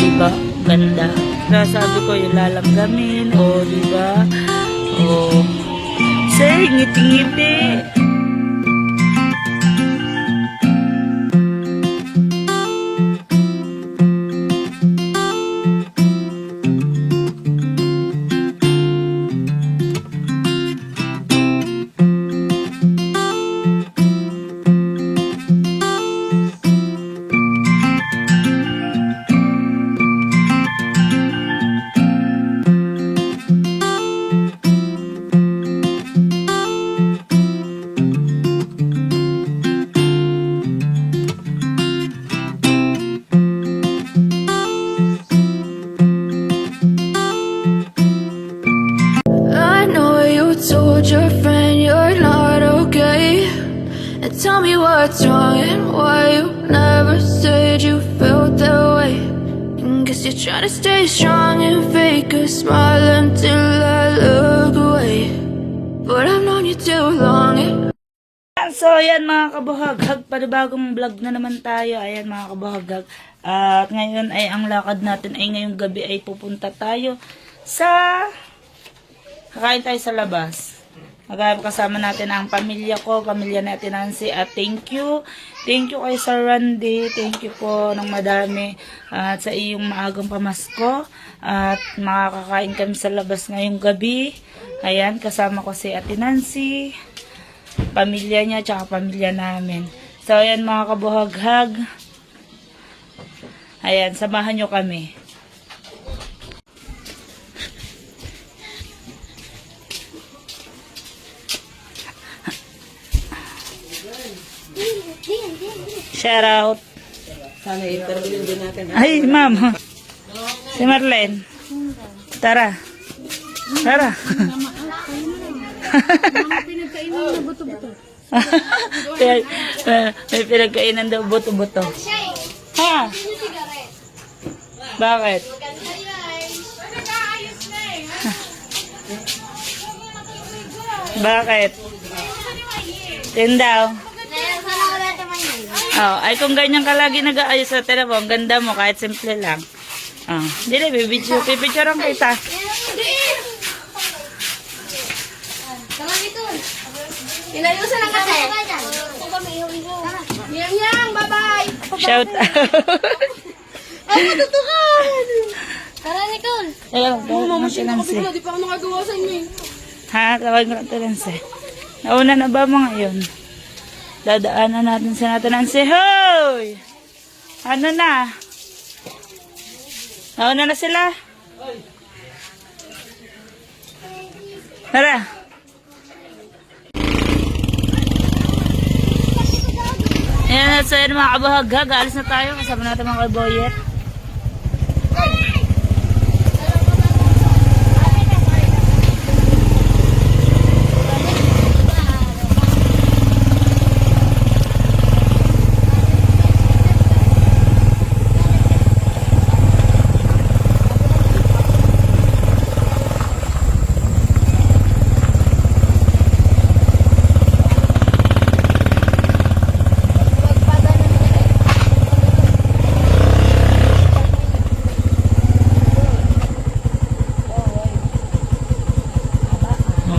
diba? Ganda. Kaya sabi ko yung lalamgamin. O, diba? O. Say, ngiti-ngiti. Told your friend you're not okay, and tell me what's wrong and why you never said you felt that way. And guess you're trying to stay strong and fake a smile until I look away, but I've known you too long. So, ayan mga kabuhaghag, panibagong vlog na naman tayo. Ayan mga kabuhaghag. At ngayon ay ang lakad natin ay ngayong gabi ay pupunta tayo sa... Kakain tayo sa labas. Kasama natin ang pamilya ko, pamilya natin Nancy. At thank you. Thank you kay Sir Randy. Thank you po ng madami. At sa iyong maagang pamasko. At makakakain kami sa labas ngayong gabi. Ayan, kasama ko si Ate Nancy. Pamilya niya, tsaka pamilya namin. So, ayan mga kabuhaghag. Ayan, samahan nyo kami. Shout out. Sana interview din natin. Ay, ma'am. Si Marlene. Tara. Tara. Pinagkainan na buto-buto. May pinagkainan daw buto-buto. Ha? Bakit? Bakit? Tindaw. Oh, ay kung ganyan ka lagi nag-aayos sa telephone, ganda mo kahit simple lang. Oh, dili pipicturean kita. Inayusan lang kasi. Yang, bye-bye. Shout out. Ay, matutukan. Tara, Nicole. Ayun, mama si Nancy. Di pa ako nakagawa sa inyo eh. Ha, tawag ko natin Nancy. Nauna na ba mga yun? Dadaanan natin sa natin Nancy. Hoy! Ano na? Nauna na sila? Tara. Ayan, so yun mga kabuhaghag. Alis na tayo. Kasama natin mga kaboyet.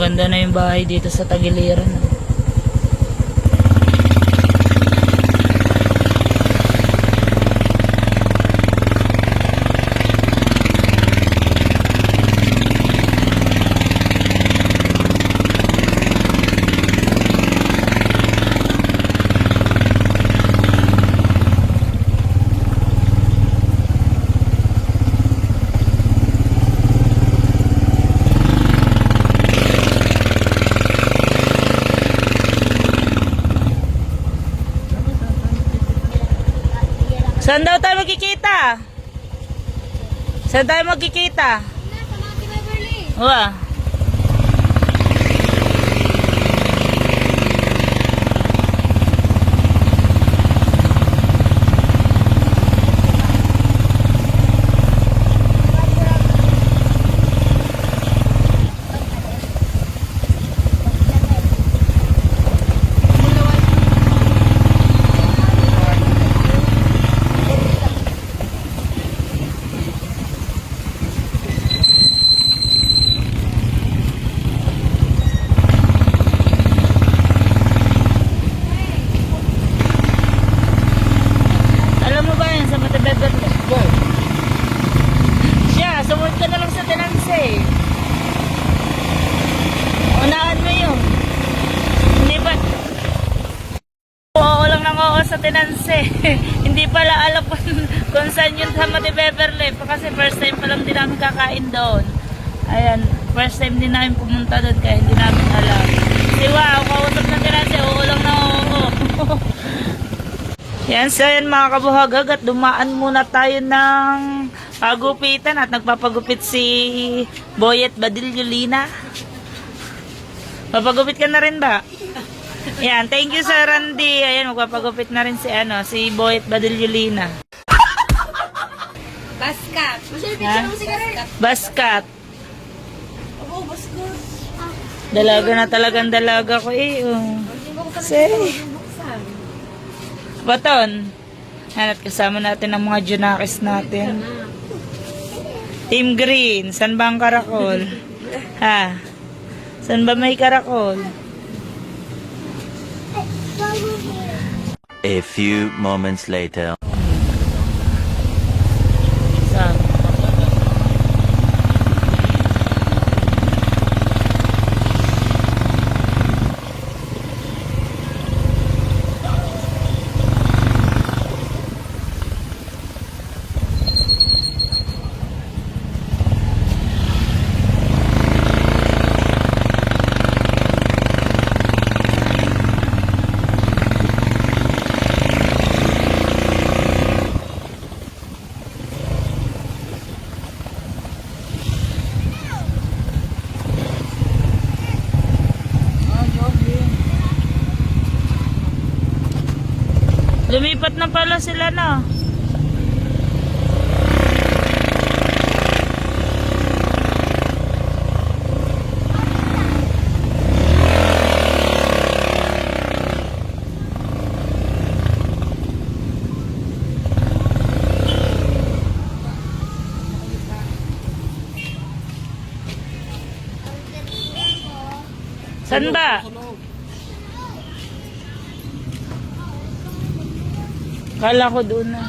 Maganda na yung bahay dito sa Tagiliran. Saan daw tayo magkikita? Saan tayo magkikita? Wah. sa Tinanse. Hindi pala alam kung saan yun sa Mati Beverly. Kasi first time pa lang din namin kakain doon. Ayan, first time din namin pumunta doon kaya hindi namin alam. Di wow, kausap ng Tinanse, oo lang na oo. Yan, so yan mga kabuhagag at dumaan muna tayo ng pagupitan at nagpapagupit si Boyet Badilyolina. Papagupit ka na rin ba? Yan, thank you Sir Randy. Ayan, magpapagupit na rin si Boyet Badilyolina. Baskat. Masaya Ha? picture mo si Karen. Baskat. Oo, baskat. Dalaga na talagang dalaga ko eh. Oh. Say. Baton. Yan, at kasama natin ang mga Junakis natin. Team Green, saan ba ang karakol? Ha? Saan ba may karakol? A few moments later. Saan? Lumipat na pala sila na. Saan ba? Kala ko doon na.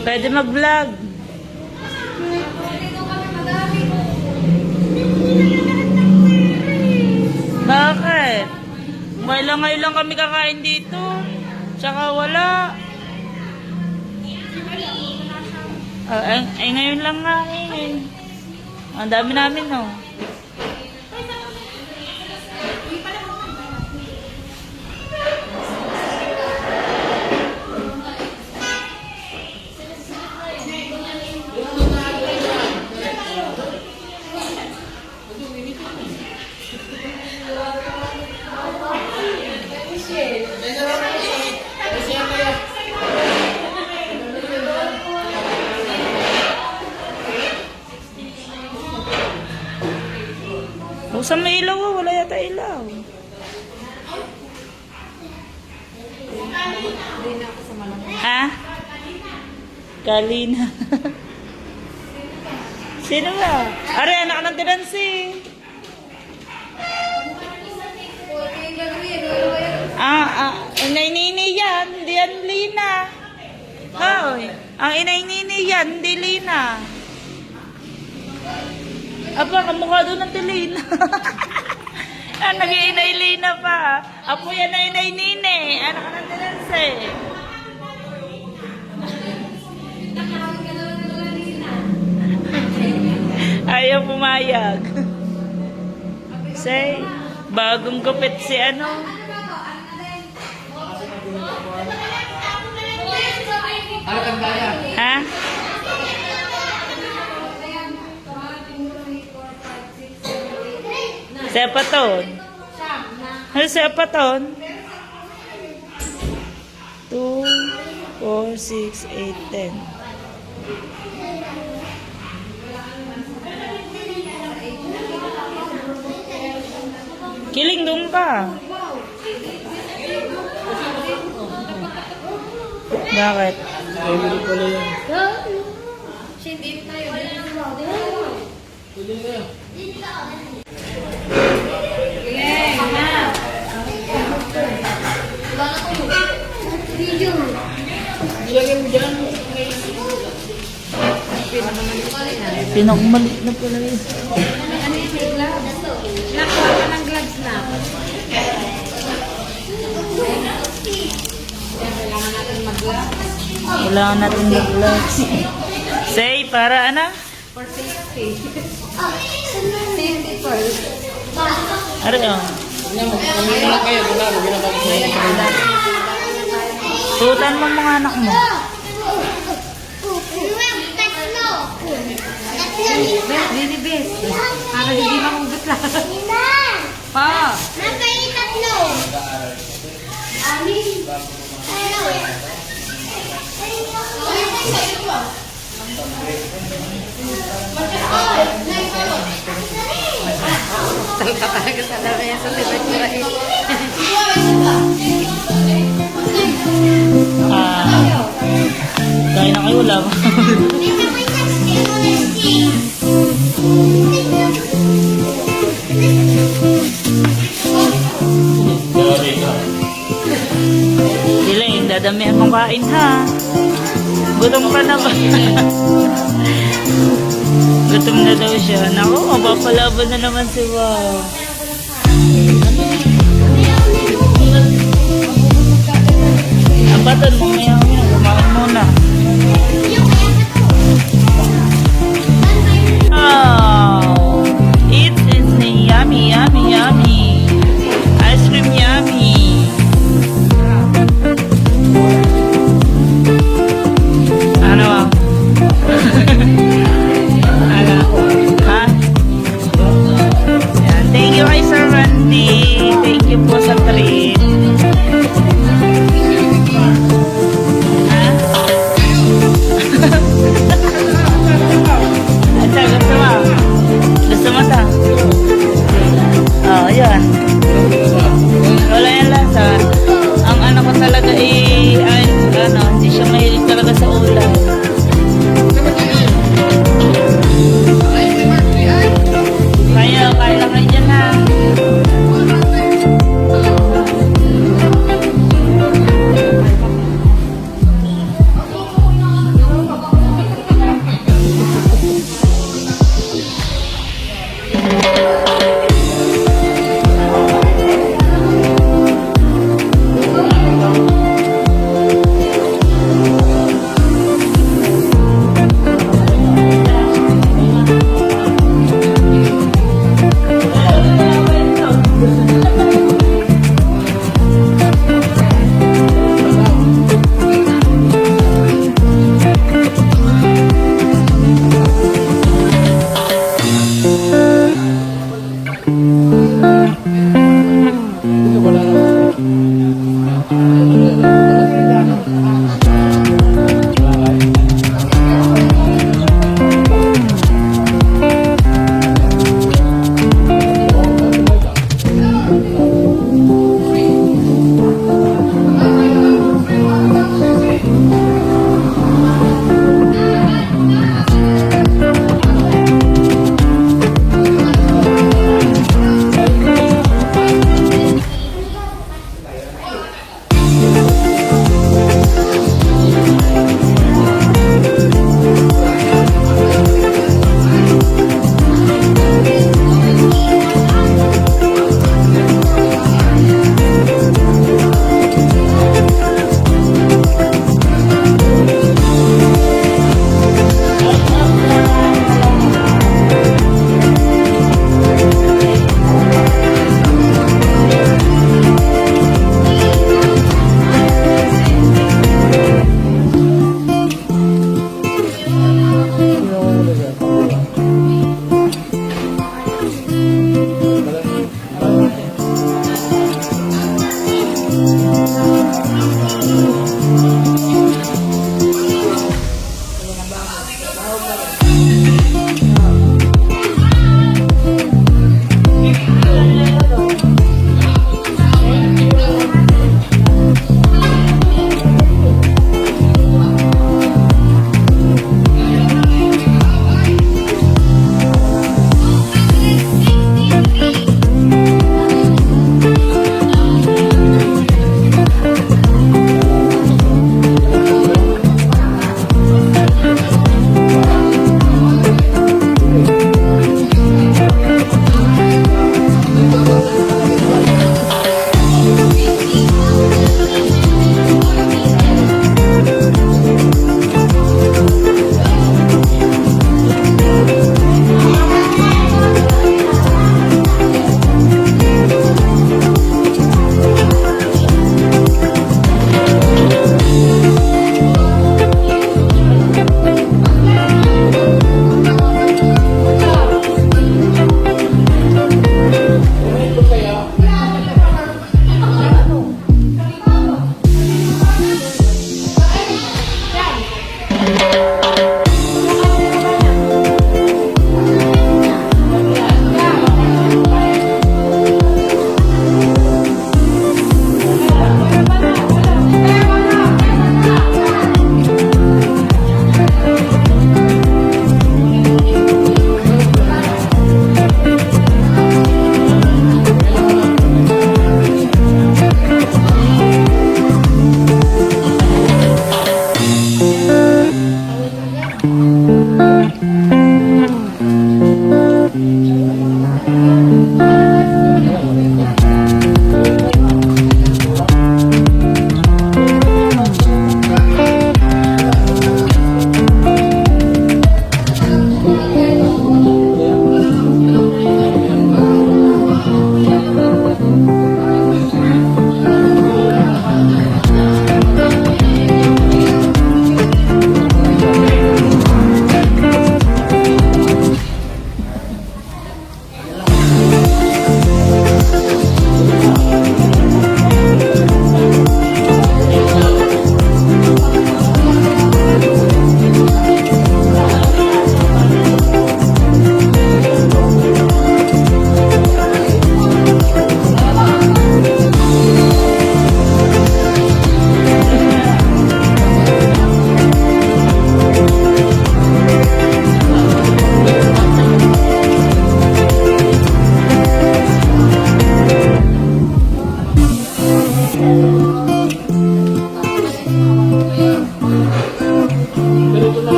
Pwede mag-vlog. Bakit? Ngayon lang kami kakain dito. Tsaka wala. Ngayon lang nga eh. Ang dami namin, no? Saan may ilaw? Wala yata ilaw. Ha? Kalina. Sino ba? Are, anak ng Tinansi. Inay-nini yan. Hindi yan Lina. Hoy. Ang inay-nini yan. Hindi Lina. Apa, kamukha doon ng Tilina. Nag-iinay-lina pa. Apo yan na inay-nini. Anak ng Tinansi. Ayaw pumayag. Say, bagong gupit si ano. Ha? Sepaton. Ano sepaton? 2, 4, 6, 8, 10. Kiling doon ka. Bakit? Pinakamalit na pala yun. Ano yung gloves? Nakuha ka ng gloves na. Kailangan natin mag-gloves. Kailangan natin mag-gloves. Say, para ano? For safety. Safety first. Ano yun? Tutan mo mga anak mo. Really best. Para hindi mahugot lang. Pa! Talka talaga sa lamesa si Bechira eh. Kaya na kayo, wala ba? Diling, dadamihan mong kain ha. Gutom ka na ba? Gutom na daw siya. Naku, mapapalaban na naman si Wow. Napatan mo ngayon. Kumain muna. Oh, it is yummy, yummy, yummy. Ice cream yummy. Ano ah? Ano? Ha? Yan. Thank you kay Sir Randy. Thank you po sa treat.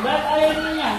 Ba't ayaw niya?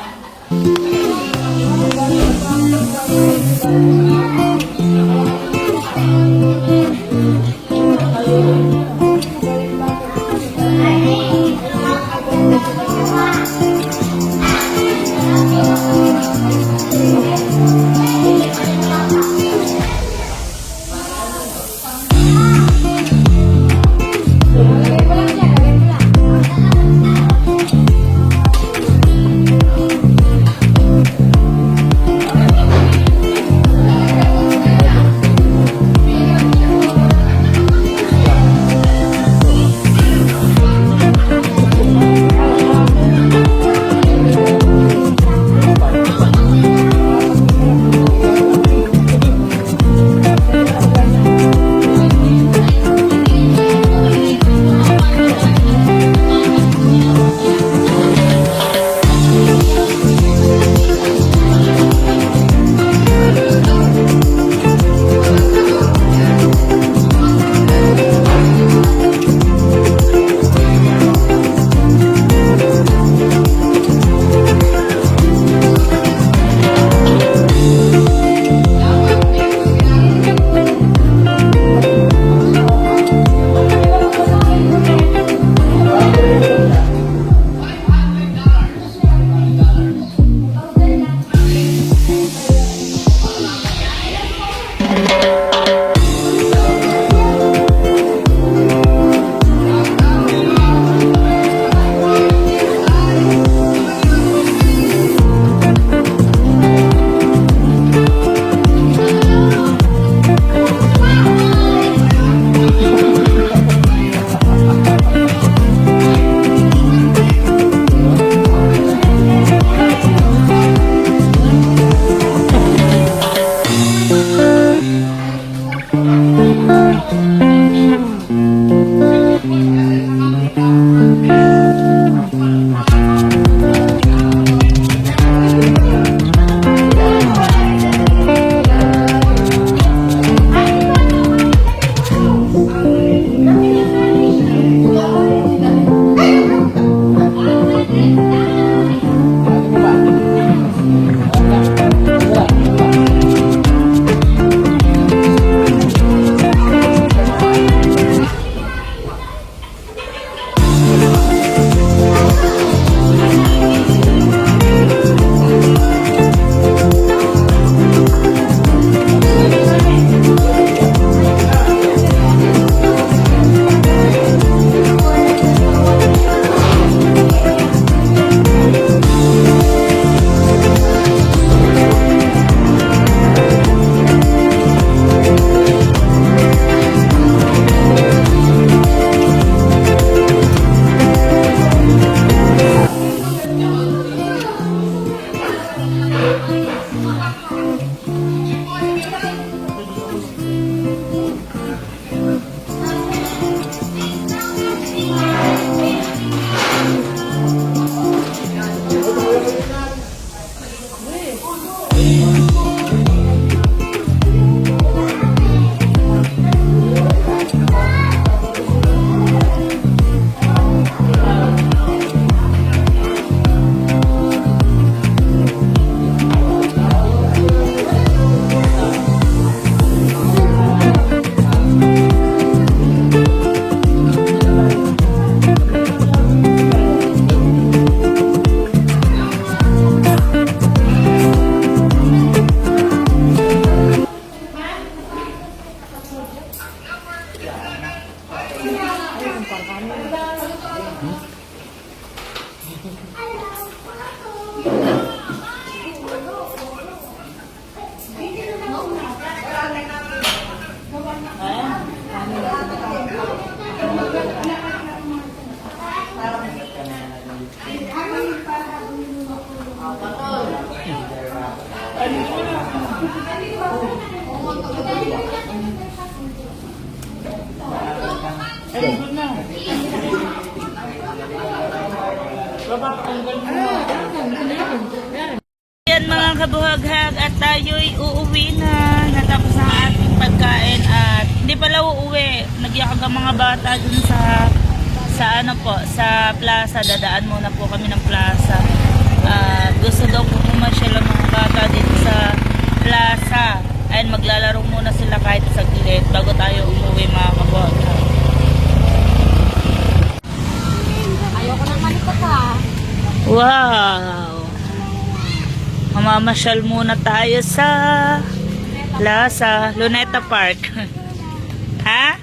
Yan mga kabuhaghag at tayo'y uuwi na. Natapos na ang ating pagkain at hindi pala uuwi. Nagyakag ang mga bata dun sa ano po, sa plaza. Dadaan muna po kami ng plaza. At gusto daw po pumasyal ang mga bata dito sa plaza. Ayun, maglalaro muna sila kahit saglit bago tayo umuwi mga kabuhaghag. Ayoko nang malikot ha. Wow! Mamamasyal muna tayo sa Plaza, Luneta Park. Ha?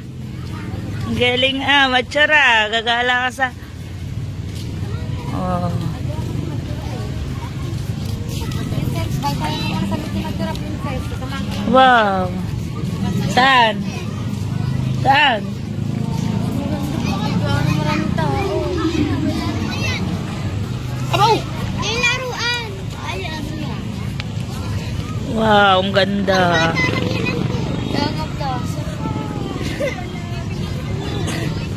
Ang galing matsara. Gagala ka sa... Oh. Princess, bye tayo naman sa lutin natira, princess. Kumain ka. Wow! Saan? Saan? Maraming tao. Abaw! Yung laruan. Ay, ano yan? Wow, ang ganda. Langap to.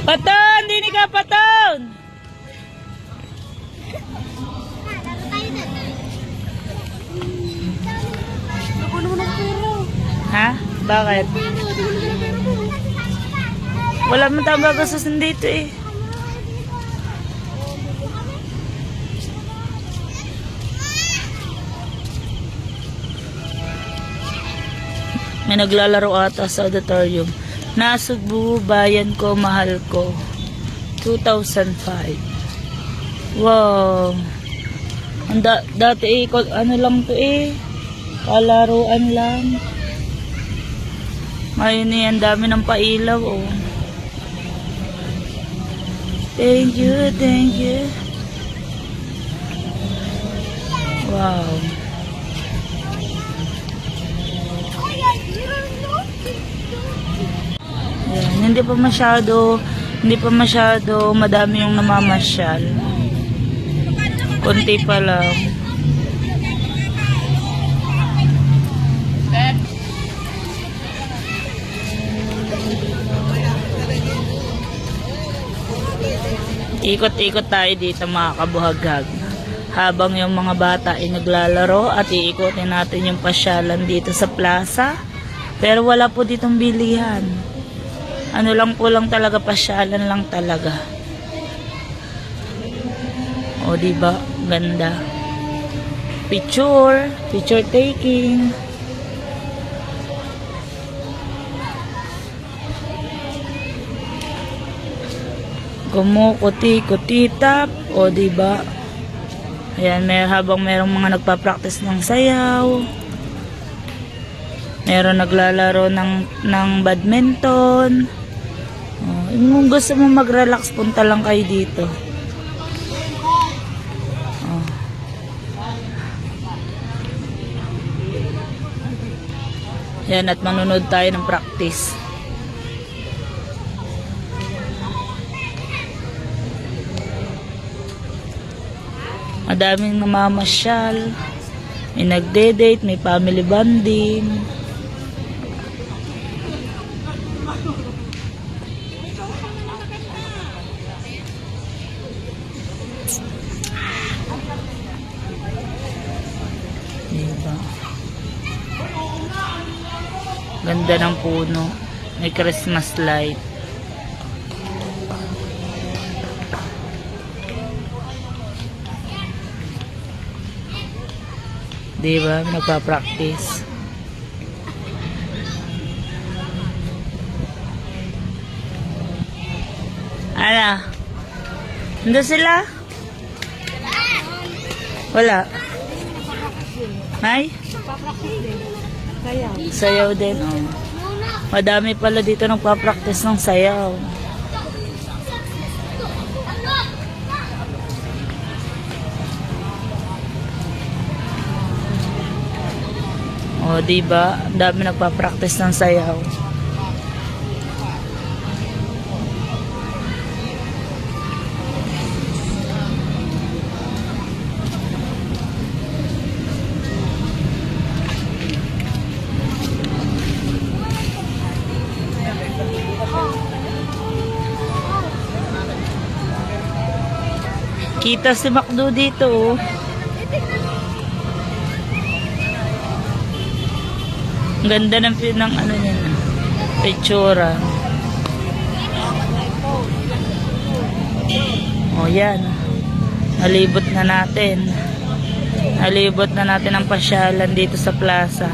Paton! Dini ka, Paton! Nakulo mo ng pera. Ha? Bakit? Wala man tayong gagastusin dito eh. May naglalaro ata sa auditorium. Nasugbu, bayan ko, mahal ko. 2005. Wow. Dati ano lang to eh. Kalaruan lang. Ngayon eh, ang dami ng pailaw oh. Thank you, thank you. Wow. Yan, hindi pa masyado madami yung namamasyal. Konti pa lang. Ikot-ikot tayo dito mga kabuhaghag. Habang yung mga bata ay naglalaro at iikotin natin yung pasyalan dito sa plaza. Pero wala po ditong bilihan. Ano lang po lang talaga, pasyalan lang talaga. O diba, ganda. Picture taking. Kumukuti-kutitap. O diba? Ayan, habang merong mga nagpa-practice ng sayaw. Meron naglalaro ng badminton. Kung gusto mo mag-relax, punta lang kayo dito. Yan, at manunod tayo ng practice. Madaming namamasyal. May nagde-date, may family bonding. Diba? Ganda ng puno. May Christmas light. Diba? Nagpa-practice. Ano? Nandun sila? Wala. May? Sayaw din. Oh. Madami pala dito nagpa-practice ng sayaw. O, diba? Ang dami nagpa-practice ng sayaw. Kita si Macdo dito, oh. Ang ganda ng ano niya na. Pitsura. O yan. Nalibot na natin. Nalibot na natin ang pasyalan dito sa plaza.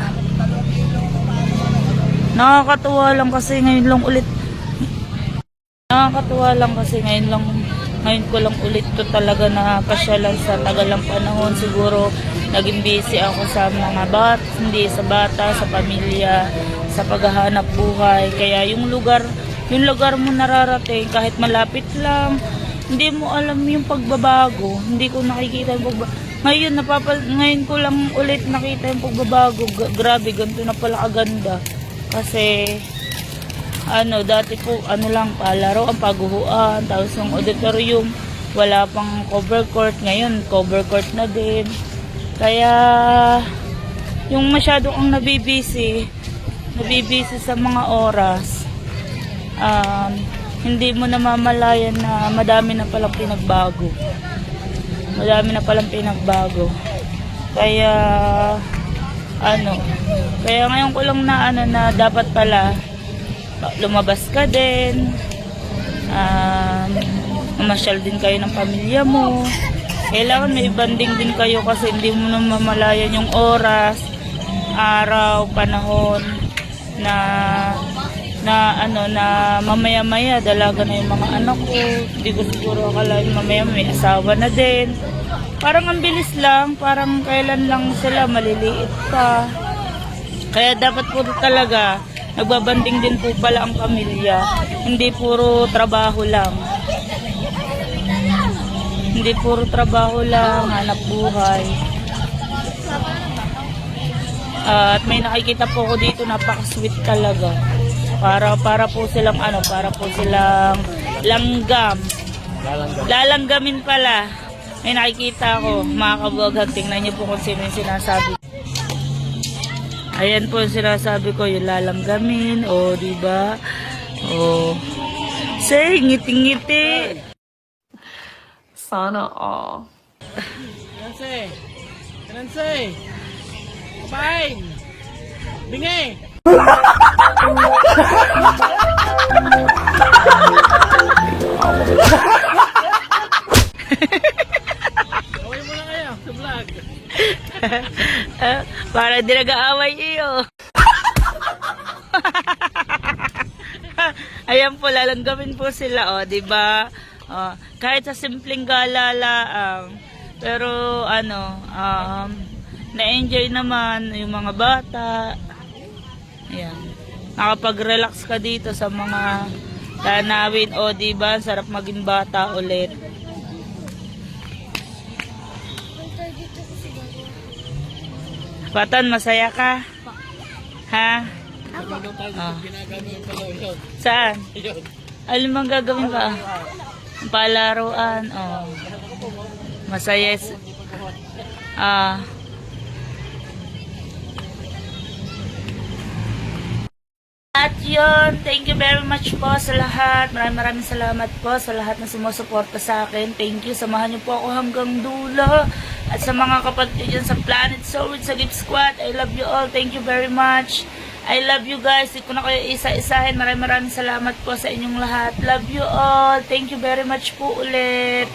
Nakakatuwa lang kasi ngayon lang ulit. Ngayon ko lang ulit to talaga na pasyalan sa tagalang panahon. Siguro naging busy ako sa mga hindi sa bata, sa pamilya, sa paghahanap buhay. Kaya yung lugar mo nararating kahit malapit lang, hindi mo alam yung pagbabago. Hindi ko nakikita yung pagbabago. Ngayon ko lang ulit nakita yung pagbabago. Grabe, ganito na pala kaganda. Kasi dati po lang palaro ang paguhuan, tapos yung auditorium wala pang cover court, ngayon cover court na din. Kaya yung masyado kang nabibisi sa mga oras, hindi mo namamalayan na madami na palang pinagbago. Kaya ngayon ko lang na dapat pala lumabas ka din, mamasyal din kayo ng pamilya mo. Kailangan may banding din kayo kasi hindi mo namamalayan yung oras, araw, panahon na mamaya-maya dalaga na yung mga anak ko. Hindi ko siguro akalain mamaya may asawa na din. Parang ang bilis lang, parang kailan lang sila maliliit pa. Kaya dapat po talaga nagbabanding din po pala ang pamilya. Hindi puro trabaho lang. Hanap buhay. At may nakikita po ko dito, napaka-sweet talaga. Para po silang langgam. Lalanggamin pala. May nakikita ko, mga kabughag. Tingnan niyo po kung sino yung sinasabi. Ayan po yung sinasabi ko, yung lalanggamin, diba? Say, ngiti-ngiti. Sana all. Nancy! Fine! Bingi! Gawin mo na kayo sa vlog. Para di nag-aaway iyo. Ayan po, lalanggamin po sila, diba? Kahit sa simpleng gala pero na-enjoy naman yung mga bata. Ayan. Nakapag-relax ka dito sa mga tanawin, diba? Sarap maging bata ulit. Patan, masaya ka? Ha? Saan? Alam mo gagawin ka? Palaruan. Masaya. At yun, thank you very much po sa lahat. Maraming salamat po sa lahat na sumusuporta sa akin. Thank you. Samahan niyo po ako hanggang dulo. At sa mga kapatid dyan sa Planet Soul, sa Gift Squad, I love you all. Thank you very much. I love you guys. Hindi ko na kayo isa-isahin. Maraming salamat po sa inyong lahat. Love you all. Thank you very much po ulit.